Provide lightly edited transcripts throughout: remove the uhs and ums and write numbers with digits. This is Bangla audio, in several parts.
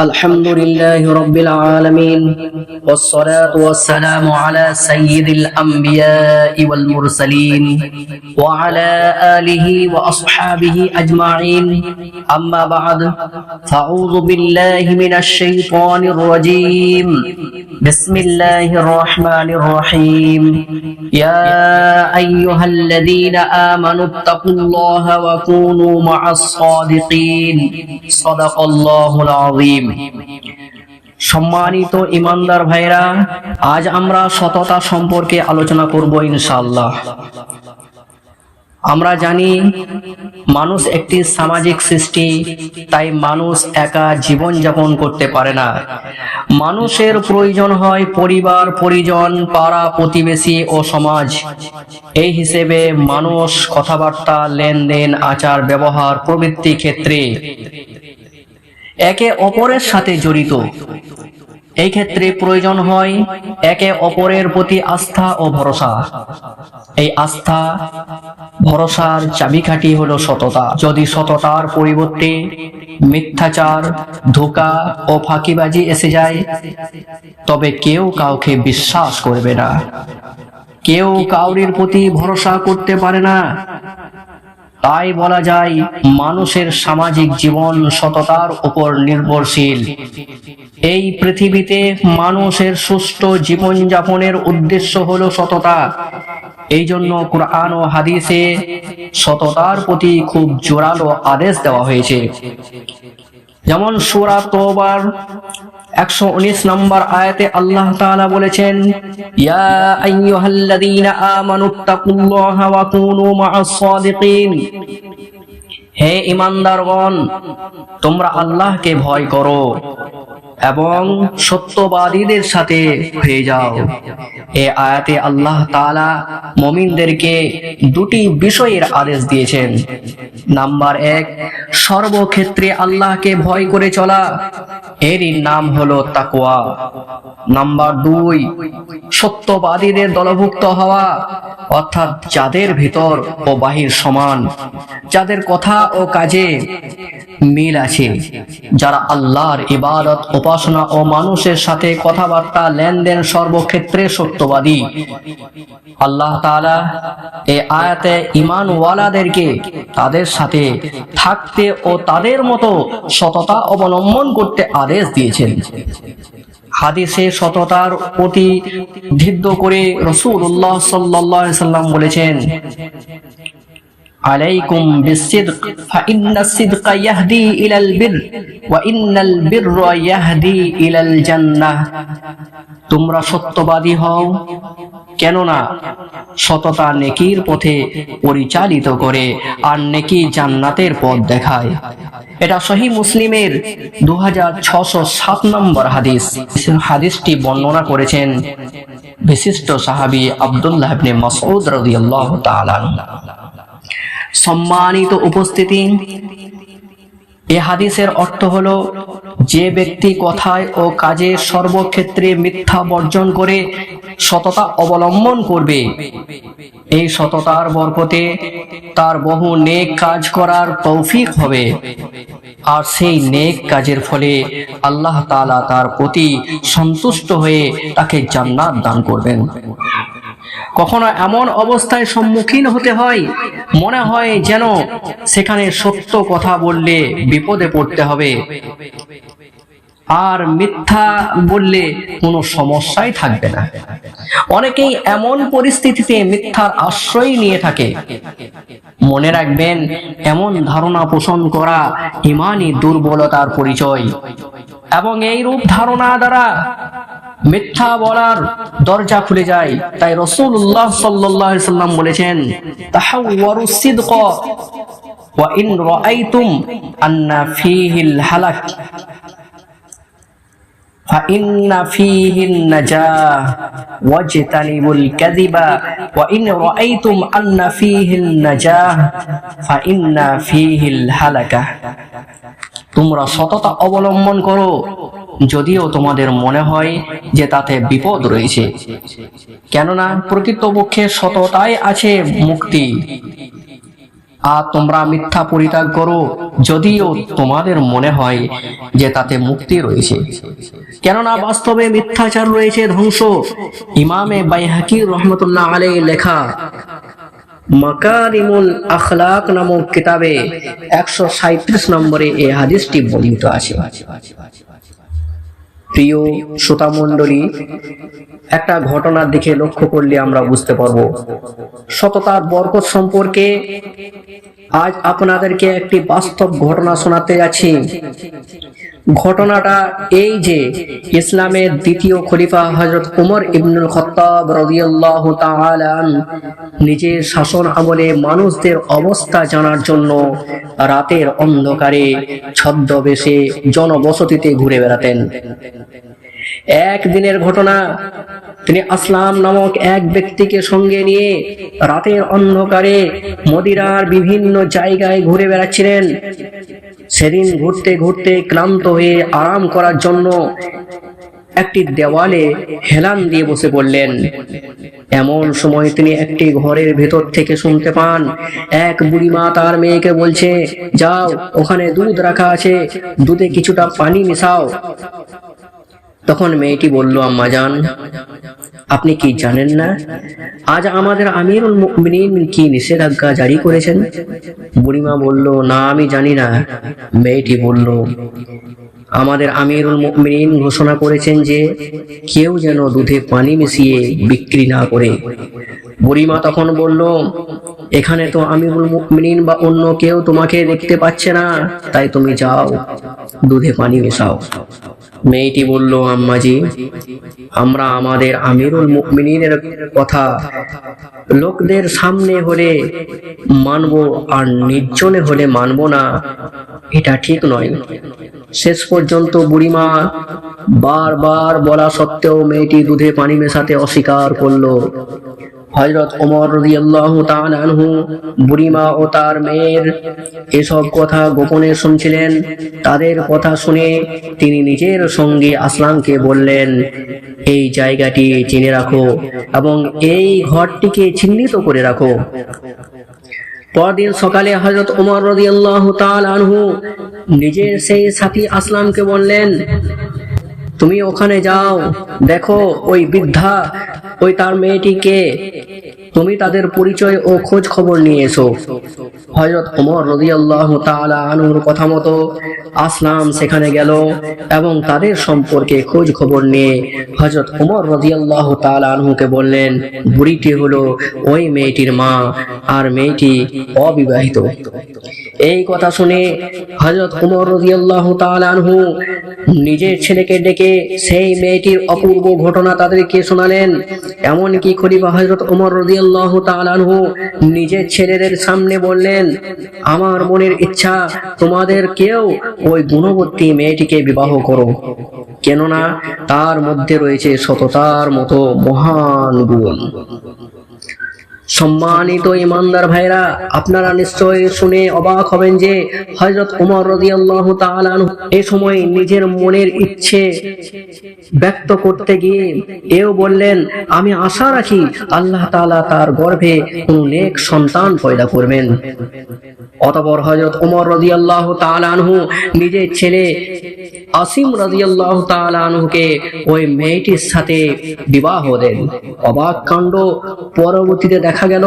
الحمد لله رب العالمين والصلاة والسلام على سيد الأنبياء والمرسلين وعلى آله وأصحابه أجمعين أما بعد فأعوذ بالله من الشيطان الرجيم بسم الله الرحمن الرحيم يا أيها الذين آمنوا اتقوا الله وكونوا مع الصادقين صدق الله العظيم। সম্মানিত ইমানদার ভাইরা, আজ আমরা সততা সম্পর্কে আলোচনা করব ইনশাআল্লাহ। আমরা জানি মানুষ একটি সামাজিক সৃষ্টি, তাই মানুষ একা জীবন যাপন করতে পারে না। মানুষের প্রয়োজন হয় পরিবার, পরিজন, পাড়া প্রতিবেশী ও সমাজ। এই হিসেবে মানুষ কথাবার্তা, লেনদেন, আচার ব্যবহার প্রভৃতি ক্ষেত্রে একে অপরের সাথে জড়িত। এই ক্ষেত্রে প্রয়োজন হয় একে অপরের প্রতি আস্থা ও ভরসা। এই আস্থা ভরসার চাবিকাঠি হলো সততা। যদি সততার পরিবর্তে মিথ্যাচার, ধোঁকা ও ফাঁকিবাজি এসে যায়, তবে কেউ কাউকে বিশ্বাস করবে না, কেউ কাউরির প্রতি ভরসা করতে পারে না। তাই বলা যায় মানুষের সামাজিক জীবন সততার উপর নির্ভরশীল। এই পৃথিবীতে মানুষের সুষ্ঠু জীবন যাপনের উদ্দেশ্য হলো সততা। এই জন্য কুরআন ও হাদিসে সততার প্রতি খুব জোরালো আদেশ দেওয়া হয়েছে। যেমন সূরা তওবার 119 নম্বর আয়াতে আল্লাহ তাআলা বলেছেন, ইয়া আইয়ুহাল্লাযীনা আমানুত্তাকুল্লাহা ওয়া কুনু মা'আস সাদিকিন। হে ঈমানদারগণ, তোমরা আল্লাহকে ভয় করো এবং সত্যবাদীদের সাথে হয়ে যাও। এই আয়াতে আল্লাহ তাআলা মুমিনদেরকে দুটি বিষয়ের আদেশ দিয়েছেন। নাম্বার 1, সর্বক্ষেত্রে আল্লাহকে ভয় করে চলা, এরই নাম হলো তাকওয়া। নাম্বার 2, সত্যবাদীদের দলভুক্ত হওয়া, অর্থাৎ যাদের ভিতর ও বাহির সমান, যাদের কথা ও কাজে মিল আছে, যারা আল্লাহর ইবাদত, উপাসনা ও মানুষের সাথে কথাবার্তা, লেনদেন সর্বক্ষেত্রে সত্যবাদী। আল্লাহ তাআলা এই আয়াতে ঈমানওয়ালাদেরকে তাদের সাথে থাকতে ও তাদের মতো সততা অবলম্বন করতে আদেশ দিয়েছেন। হাদিসে সততার প্রতিনিধিত্ব করে রাসূলুল্লাহ সাল্লাল্লাহু আলাইহি সাল্লাম বলেছেন, আলাইকুম বিসসিদক ফাইন্নাস সিদকা ইয়াহদি ইলাল বির ওয়া ইন্নাল বিররা ইয়াহদি ইলাল জান্নাহ। তোমরা সত্যবাদী হও, কেননা সততা নেকির পথে পরিচালিত করে আর নেকি জান্নাতের পথ দেখায়। এটা সহিহ মুসলিমের 2607 নম্বর হাদিস। হাদিসটি বর্ণনা করেছেন বিশিষ্ট সাহাবী আব্দুল্লাহ ইবনে মাসউদ রাদিয়াল্লাহু তাআলা। সম্মানিত উপস্থিতি, এই হাদিসের অর্থ হলো, যে ব্যক্তি কথায় ও কাজে সর্বক্ষেত্রে মিথ্যা বর্জন করে সততা অবলম্বন করবে, এই সততার বরকতে তার বহু নেক কাজ করার তৌফিক হবে, আর সেই নেক কাজের ফলে আল্লাহ তাআলা তার প্রতি সন্তুষ্ট হয়ে তাকে জান্নাত দান করবেন। কখনো এমন অবস্থায় সম্মুখীন হতে হয়, মনে হয় যেন সেখানে সত্য কথা বললে বিপদে পড়তে হবে, আর মিথ্যা বললে কোনো সমস্যাই থাকবে না। অনেকেই এমন পরিস্থিতিতে মিথ্যার আশ্রয় নিয়ে থাকে। মনে রাখবেন, এমন ধারণা পোষণ করা ঈমানি দুর্বলতার পরিচয়, এবং এই রূপ ধারণা দ্বারা মিথ্যা বলার দরজা খুলে যায়। তাই রাসূলুল্লাহ সাল্লাল্লাহু আলাইহি সাল্লাম বলেছেন, তাহাওয়ারুস সিদক ওয়া ইন রাআইতুম আন্না ফীহিল হালাক فإن فيه النجاة واجتنبوا الكذب وإن رأيتم أن فيه النجاة فإن فيه الهلكة। তোমরা সততা অবলম্বন করো, যদিও তোমাদের মনে হয় যে তাতে বিপদ রয়েছে, কেননা প্রকৃতপক্ষে সততায় আছে মুক্তি। আর তোমরা মিথ্যা পরিত্যাগ করো, যদিও তোমাদের মনে হয় যে তাতে মুক্তি রয়েছে, কেননা বাস্তবে মিথ্যাচার রয়েছে ধ্বংস। ইমামে বাইহাকি রহমতুল্লাহ আলাইহি লেখা মাকারিমুল আখলাক নামক কিতাবে 137 নম্বরে এই হাদিসটি বর্ণিত আছে। প্রিয় শ্রোতা মণ্ডলী, একটা ঘটনার দিকে লক্ষ্য করলে আমরা বুঝতে পারবো সততার বরকত সম্পর্কে। আজ আপনাদেরকে একটি বাস্তব ঘটনা শোনাতে যাচ্ছি। ঘটনাটা এই যে ইসলামের দ্বিতীয় খলিফা হযরত উমর ইবনুল খাত্তাব রাদিয়াল্লাহু তাআলা নিজের শাসন আমলে মানুষদের অবস্থা জানার জন্য রাতের অন্ধকারে ছদ্মবেশে জনবসতিতে ঘুরে বেড়াতেন। একদিনের ঘটনা, তিনি আসলাম নামক এক ব্যক্তিকে সঙ্গে নিয়ে রাতের অন্ধকারে মদিনার বিভিন্ন জায়গায় ঘুরে বেড়াচ্ছিলেন। সেদিন ঘুরতে ঘুরতে ক্লান্ত হয়ে আরাম করার জন্য একটি দেওয়ালে হেলান দিয়ে বসে পড়লেন। এমন সময় তিনি একটি ঘরের ভেতর থেকে শুনতে পান এক বুড়িমা তার মেয়েকে বলছে, যাও, ওখানে দুধ রাখা আছে, দুধে কিছুটা পানি মিশাও। তখন মেয়েটি বলল, আম্মাজান, আপনি কি জানেন না আজ আমাদের আমিরুল মুমিনিন কি নিষেধাজ্ঞা জারি করেছেন? বুড়িমা বলল, না, আমি জানি না। মেয়েটি বলল, আমাদের আমিরুল মুমিনিন ঘোষণা করেছেন যে কেউ যেন দুধে পানি মিশিয়ে বিক্রি না করে। বুড়িমা তখন বলল, এখানে তো আমিরুল মুমিনিন বা অন্য কেউ তোমাকে দেখতে পাচ্ছে না, তাই তুমি যাও, দুধে পানি মেশাও। মেয়েটি বলল, আম্মাজি, আমরা আমাদের আমিরুল মুমিনিনের কথা লোকদের সামনে হলে মানব, আর নির্জনে হলে মানব না, এটা ঠিক নয়। শেষ পর্যন্ত বুড়িমা বারবার বলা সত্ত্বেও মেয়েটি দুধে পানি মেশাতে অস্বীকার করলো। হযরত ওমর রাদিয়াল্লাহু তাআলা আনহু বুড়িমা ও তার মেয়ের এসব কথা গোপনে শুনছিলেন। তাদের কথা শুনে তিনি নিজের সঙ্গী আসলামকে বললেন, এই জায়গাটি চিনে রাখো এবং এই ঘরটিকে চিহ্নিত করে রাখো। পরদিন সকালে হযরত ওমর রাদিয়াল্লাহু তাআলা আনহু নিজের সেই সাথী আসলামকে বললেন, তুমি ওখানে যাও, দেখো ওই বৃদ্ধা, ওই তার মেয়েটিকে, তুমি তাদের পরিচয় ও খোঁজ খবর নিয়ে এসো। হযরত ওমর রাদিয়াল্লাহু তাআলা আনহুর কথা মতো আসলাম সেখানে গেল এবং তাদের সম্পর্কে খোঁজ খবর নিয়ে হযরত ওমর রাদিয়াল্লাহু তাআলা আনহুকে বললেন, বুড়িটি হলো ওই মেয়েটির মা, আর মেয়েটি অবিবাহিত। এই কথা শুনে হযরত ওমর রাদিয়াল্লাহু তাআলা আনহু নিজের ছেলেকে ডেকে সেই মেয়েটির অপূর্ব ঘটনা তাদেরকে শোনালেন। এমনকি খলিফা হযরত ওমর রাদিয়াল্লাহু তাআলা আনহু নিজের ছেলেদের সামনে বললেন, আমার মনের ইচ্ছা তোমাদের কেউ ওই গুণবতী মেয়েটিকে বিবাহ করো, কেননা তার মধ্যে রয়েছে সততার মতো মহান গুণ। সম্মানিত ইমানদার ভাইরা, আপনারা নিশ্চয়ই শুনে অবাক হবেন যে হযরত ওমর রাদিয়াল্লাহু তাআলা আনহু এই সময় নিজের মনের ইচ্ছে ব্যক্ত করতে গিয়ে এও বললেন, আমি আশা রাখি আল্লাহ তাআলা তার গর্ভে কোনো নেক সন্তান পয়দা করবেন। অতঃপর হযরত ওমর রাদিয়াল্লাহু তাআলা আনহু নিজের ছেলে আসিম রাদিয়াল্লাহু তাআলা আনহুকে ওই মেয়েটির সাথে বিবাহ দেন। অবাক কাণ্ড, পরবর্তীতে দেখা গেল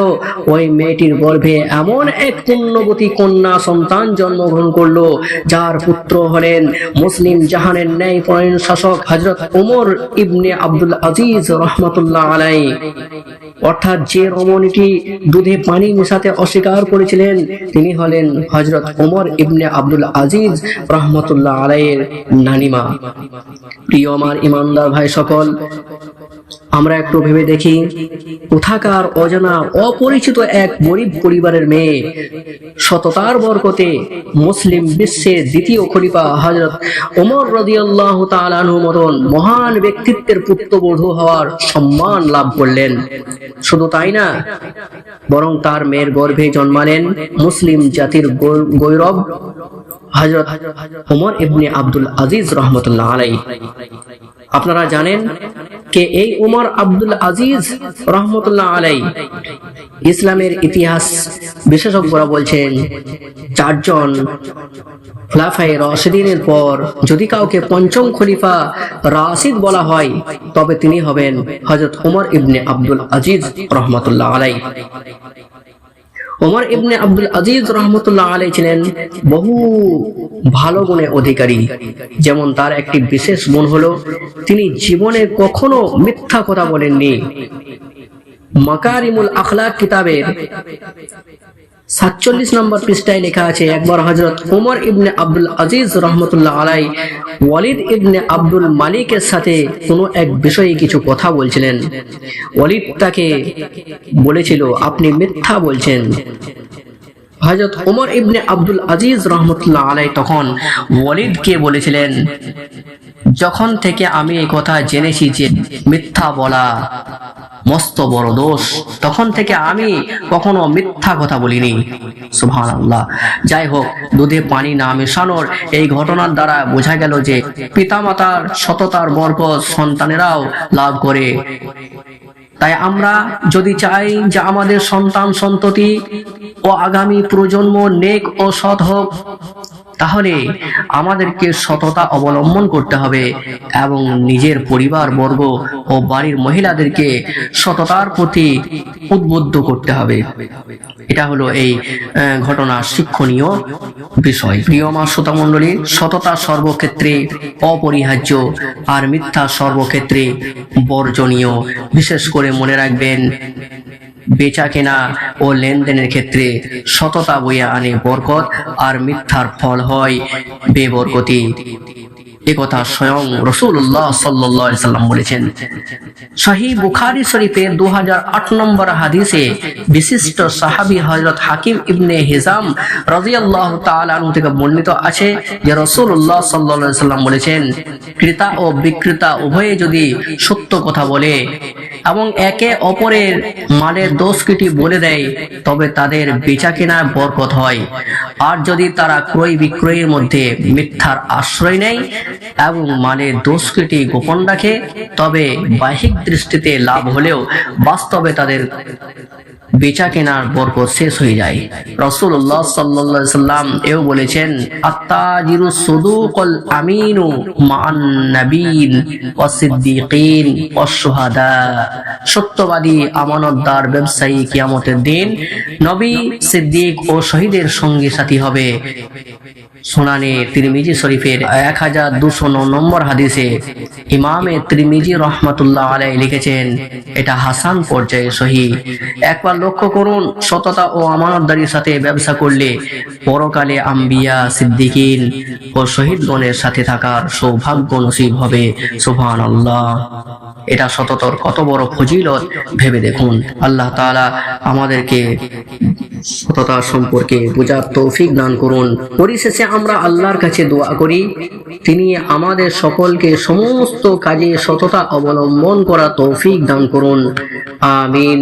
ওই মেয়েটির গর্ভে এমন এক পুণ্যবতী কন্যা সন্তান জন্মগ্রহণ করলো, যার পুত্র হলেন মুসলিম জাহানের ন্যায়পরায়ণ শাসক হযরত ওমর ইবনে আব্দুল আজিজ রহমাতুল্লাহ আলাইহি। অর্থাৎ যে রমণীটি দুধে পানি মেশাতে অস্বীকার করেছিলেন তিনি হলেন হযরত ওমর ইবনে আব্দুল আজিজ রহমাতুল্লাহ আলাইহির নানিমা। প্রিয় আমার ইমানদার ভাই সকল, আমরা একটু ভেবে দেখি, কোথাকার অজানা অপরিচিত এক গরিব পরিবারের মেয়ে সততার বরকতে মুসলিম বিশ্বের দ্বিতীয় খলিফা হযরত ওমর রাদিয়াল্লাহু তাআলা আনহু মতন মহান ব্যক্তিত্বের পুত্রবধূ হওয়ার সম্মান লাভ করলেন। শুধু তাই না, বরং তার মেয়ের গর্ভে জন্মালেন মুসলিম জাতির গৌরব হযরত ওমর ইবনে আব্দুল আজিজ রহমাতুল্লাহ আলাইহি। আপনারা জানেন কে এই উমর আব্দুল আজিজ রহমতুল্লাহ আলাই। ইসলামের ইতিহাস বিশেষজ্ঞরা বলছেন, চারজন খোলাফায়ে রাশিদিনের পর যদি কাউকে পঞ্চম খলিফা রাশিদ বলা হয় তবে তিনি হবেন হযরত উমর ইবনে আব্দুল আজিজ রহমতুল্লাহ আলাই। উমর ইবনে আব্দুল আজিজ রহমতুল্লাহ আলাই ছিলেন বহু ভালো গুণের অধিকারী। যেমন তার একটি বিশেষ গুণ হলো তিনি জীবনে কখনো মিথ্যা কথা বলেননি। মাকারিমুল আখলাক কিতাবের 47 নম্বর পৃষ্ঠায় লেখা আছে, একবার হযরত উমর ইবনে আব্দুল আজিজ রহমতুল্লাহ আলাই ওয়ালিদ ইবনে আব্দুল মালিকের সাথে কোনো এক বিষয়ে কিছু কথা বলছিলেন। ওয়ালিদ তাকে বলেছিল, আপনি মিথ্যা বলছেন। হযরত উমর ইবনে আব্দুল আজিজ রহমতুল্লাহ আলাই তখন ওয়ালিদকে বলেছিলেন, যখন থেকে আমি এই কথা জেনেছি যে মিথ্যা বলা মস্ত বড় দোষ, তখন থেকে আমি কখনো মিথ্যা কথা বলিনি। সুবহানাল্লাহ। যাই হোক, দুধে পানি না মেশানোর এই ঘটনার দ্বারা বোঝা গেল যে পিতামাতার সততার বরকত সন্তানেরাও লাভ করে। তাই আমরা যদি চাই যে আমাদের সন্তান সন্ততি ও আগামী প্রজন্ম নেক ও সৎ হোক, তাহলে আমাদেরকে সততা অবলম্বন করতে হবে এবং নিজের পরিবার বর্গ ও বাড়ির মহিলাদেরকে সততার প্রতি উদ্বুদ্ধ করতে হবে। এটা হলো এই ঘটনার শিক্ষণীয় বিষয়। প্রিয় মা শ্রোতা মণ্ডলী, সততা সর্বক্ষেত্রে অপরিহার্য আর মিথ্যা সর্বক্ষেত্রে বর্জনীয়। বিশেষ করে মনে রাখবেন, বেচা কেনা ও লেনদেনের ক্ষেত্রে সততা বইয়া আনে বরকত, আর মিথ্যার ফল হয় বেবরকতি। একথা স্বয়ং রাসূলুল্লাহ সাল্লাল্লাহু আলাইহি সাল্লাম বলেছেন। সহিহ বুখারী শরীফের 2008 নম্বর হাদিসে বিশিষ্ট সাহাবী হযরত হাকিম ইবনে হিজাম রাদিয়াল্লাহু তাআলা আনহু থেকে বর্ণিত আছে যে রাসূলুল্লাহ সাল্লাল্লাহু আলাইহি সাল্লাম বলেছেন, ক্রেতা ও বিক্রেতা উভয়ে যদি সত্য কথা বলে এবং একে অপরের মালের দোষটি বলে দেয় তবে তাদের বেচা কেনায় বরকত হয়। আর যদি তারা ক্রয় বিক্রয়ের মধ্যে মিথ্যার আশ্রয় নেয় এবং মালের দোষটি গোপন রাখে তবে বাহ্যিক দৃষ্টিতে লাভ হলেও বাস্তবে তাদের বেচা কেনার বরকত শেষ হয়ে যায়। রাসূলুল্লাহ সাল্লাল্লাহু আলাইহি সাল্লাম এও বলেছেন, আত-তাজিরু সুদুকুল আমিনু মা'আন নাবিয়্যিন ওয়াস সিদ্দিকিন ওয়াস শুহাদা। সত্যবাদী আমানতদার ব্যবসায়ী কিয়ামতের দিন নবী, সিদ্দিক ও শহীদের সঙ্গী সাথী হবে। সুনানে তিরমিজি শরীফের 1209 নম্বর হাদিসে ইমামে তিরমিজি রহমাতুল্লাহ আলাইহি লিখেছেন, এটা হাসান পর্যায়ে সহিহ। একবার লক্ষ্য করুন, সততা ও আমানতদারির সাথে ব্যবসা করলে পরকালে আম্বিয়া, সিদ্দিকিন ও শহীদগণের সাথে থাকার সৌভাগ্য নসিব হবে। সুবহানাল্লাহ। এটা সততার কত বড় ফজিলত ভেবে দেখুন। আল্লাহ তাআলা আমাদেরকে সততা সম্পর্কে বোঝার তৌফিক দান করুন। পরিশেষে আমরা আল্লাহর কাছে দোয়া করি, তিনি আমাদের সকলকে সমস্ত কাজে সততা অবলম্বন করা তৌফিক দান করুন। আমিন।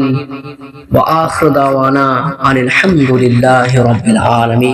ওয়া আখিরু দাওয়ানা আলহামদুলিল্লাহি রাব্বিল আলামিন।